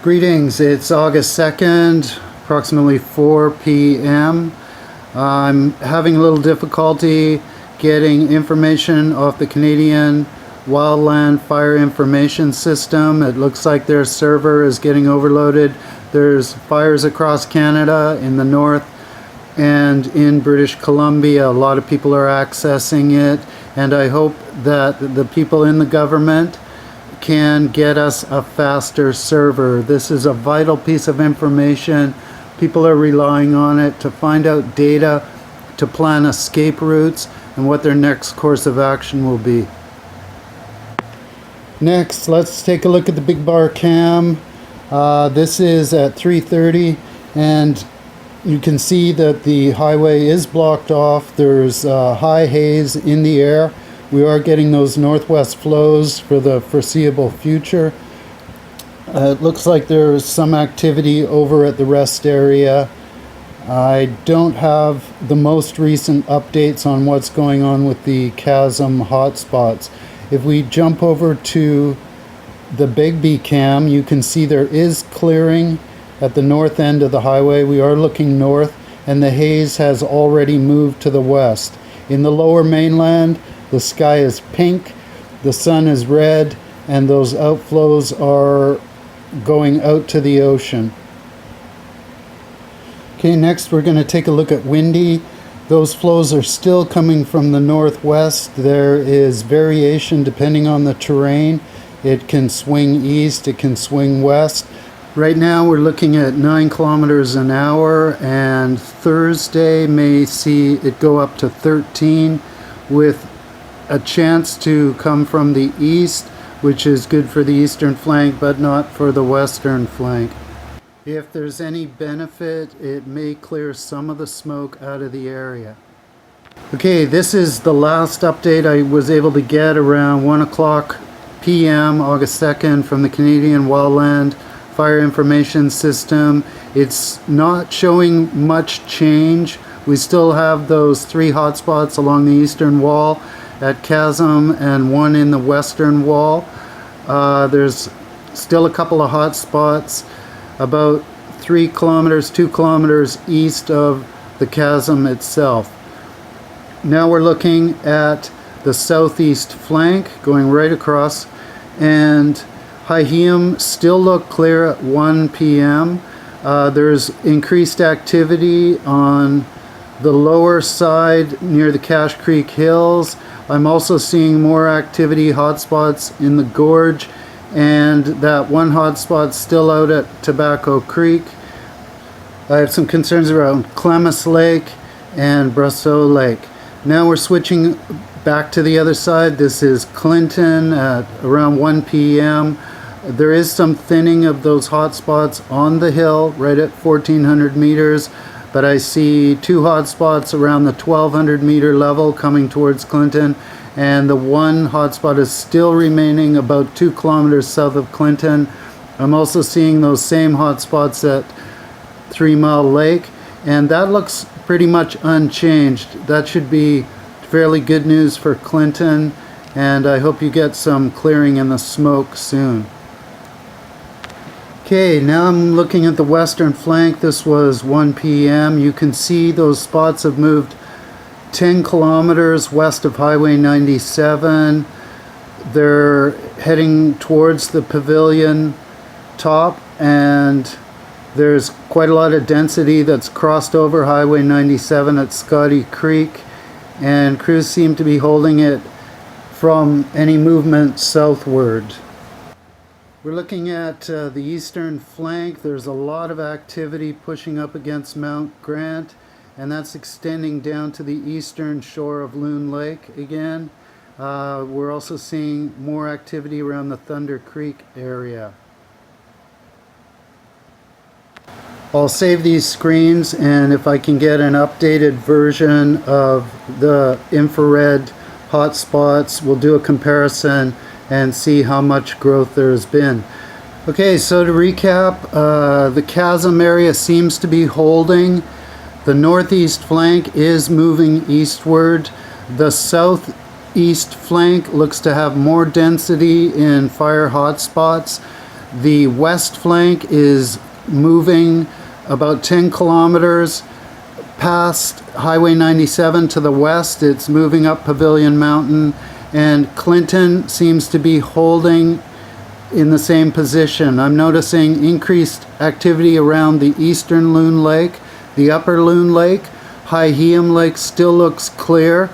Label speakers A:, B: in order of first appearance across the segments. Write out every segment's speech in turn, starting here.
A: Greetings, it's August 2nd, approximately 4 p.m. I'm having a little difficulty getting information off the Canadian Wildland Fire Information System. It looks like their server is getting overloaded. There's fires across Canada, in the north and in British Columbia. A lot of people are accessing it, and I hope that the people in the government can get us a faster server. This is a vital piece of information. People are relying on it to find out data, to plan escape routes, and what their next course of action will be. Next, let's take a look at the big bar cam. This is at 3:30, and you can see that the highway is blocked off. There's high haze in the air. We are getting those northwest flows for the foreseeable future. It looks like there's some activity over at the rest area. I don't have the most recent updates on what's going on with the Chasm hotspots. If we jump over to the Begbie cam, you can see there is clearing at the north end of the highway. We are looking north, and the haze has already moved to the west. In the lower mainland, the sky is pink, the sun is red, and those outflows are going out to the ocean. Okay, next we're going to take a look at Windy. Those flows are still coming from the northwest. There is variation depending on the terrain. It can swing east, it can swing west. Right now we're looking at 9 kilometers an hour, and Thursday may see it go up to 13 with a chance to come from the east, which is good for the eastern flank but not for the western flank. If there's any benefit, it may clear some of the smoke out of the area. Okay, this is the last update I was able to get around 1 o'clock p.m. August 2nd from the Canadian Wildland Fire Information System. It's not showing much change. We still have those 3 hotspots along the eastern wall at Chasm and 1 in the western wall. There's still a couple of hotspots about 2 kilometers east of the chasm itself. Now we're looking at the southeast flank going right across, and Hyheum still look clear at 1 p.m. There's increased activity on the lower side near the Cache Creek Hills. I'm also seeing more activity, hotspots in the gorge, and that one hotspot still out at Tobacco Creek. I have some concerns around Clemis Lake and Brasseau Lake. Now we're switching back to the other side. This is Clinton at around 1 p.m. There is some thinning of those hotspots on the hill right at 1400 meters, but I see 2 hotspots around the 1200 meter level coming towards Clinton, and the one hotspot is still remaining about 2 kilometers south of Clinton. I'm also seeing those same hotspots at 3 Mile Lake, and that looks pretty much unchanged. That should be fairly good news for Clinton, and I hope you get some clearing in the smoke soon. Okay, now I'm looking at the western flank. This was 1 p.m. You can see those spots have moved 10 kilometers west of Highway 97. They're heading towards the Pavilion top, and there's quite a lot of density that's crossed over Highway 97 at Scotty Creek, and crews seem to be holding it from any movement southward. We're looking at the eastern flank. There's a lot of activity pushing up against Mount Grant, and that's extending down to the eastern shore of Loon Lake again. We're also seeing more activity around the Thunder Creek area. I'll save these screens, and if I can get an updated version of the infrared hotspots, we'll do a comparison and see how much growth there has been. Okay, so to recap, the chasm area seems to be holding. The northeast flank is moving eastward. The southeast flank looks to have more density in fire hotspots. The west flank is moving about 10 kilometers past Highway 97 to the west. It's moving up Pavilion Mountain, and Clinton seems to be holding in the same position. I'm noticing increased activity around the eastern Loon Lake, the upper Loon Lake. High Heum Lake still looks clear,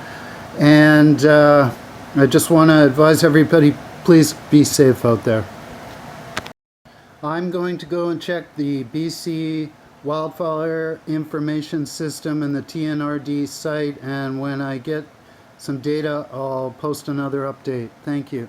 A: and I just want to advise everybody, please be safe out there. I'm going to go and check the BC Wildfire Information System and the TNRD site, and when I get some data, I'll post another update. Thank you.